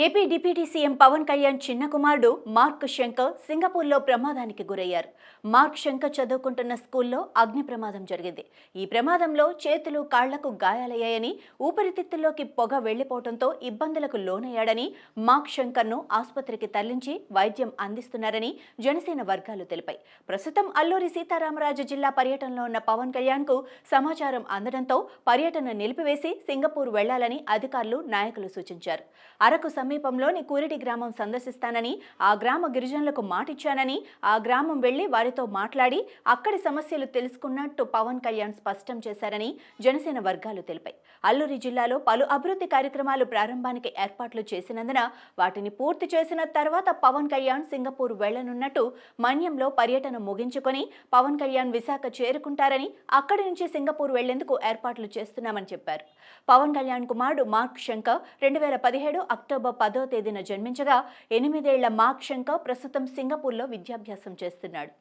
AP deputy CM Pawan Kalyan చిన్న కుమారుడు mark Shankar సింగపూర్లో ప్రమాదానికి గురయ్యారు. మార్క్ శంకర్ చదువుకుంటున్న స్కూల్లో అగ్ని ప్రమాదం జరిగింది. ఈ ప్రమాదంలో చేతులు కాళ్లకు గాయాలయ్యాయని, ఊపిరితిత్తుల్లోకి పొగ వెళ్లిపోవడంతో ఇబ్బందులకు లోనయ్యాడని, మార్క్ శంకర్ను ఆసుపత్రికి తరలించి వైద్యం అందిస్తున్నారని జనసేన వర్గాలు తెలిపాయి. ప్రస్తుతం అల్లూరి సీతారామరాజు జిల్లా పర్యటనలో ఉన్న పవన్ కళ్యాణ్కు సమాచారం అందడంతో పర్యటన నిలిపివేసి సింగపూర్ వెళ్లాలని అధికారులు, నాయకులు సూచించారు. అరకు సమీపంలోని కూరిటి గ్రామం సందర్శిస్తానని, ఆ గ్రామ గిరిజనులకు మాటిచ్చానని, ఆ గ్రామం వెళ్లి వారితో మాట్లాడి అక్కడి సమస్యలు తెలుసుకున్నట్టు పవన్ కళ్యాణ్ స్పష్టం చేశారని జనసేన వర్గాలు తెలిపాయి. అల్లూరి జిల్లాలో పలు అభివృద్ధి కార్యక్రమాలు ప్రారంభానికి ఏర్పాట్లు చేసినందున వాటిని పూర్తి చేసిన తర్వాత పవన్ కళ్యాణ్ సింగపూర్ వెళ్లనున్నట్టు, మన్యంలో పర్యటన ముగించుకొని పవన్ కళ్యాణ్ విశాఖ చేరుకుంటారని, అక్కడి నుంచి సింగపూర్ వెళ్లేందుకు ఏర్పాట్లు చేస్తున్నామని చెప్పారు. పవన్ కళ్యాణ్ కుమారుడు మార్క్ శంకర్ 2017 అక్టోబర్ 10వ తేదీన జన్మించగా 8 ఏళ్ల మార్క్ శంకర్ ప్రస్తుతం సింగపూర్లో విద్యాభ్యాసం చేస్తున్నాడు.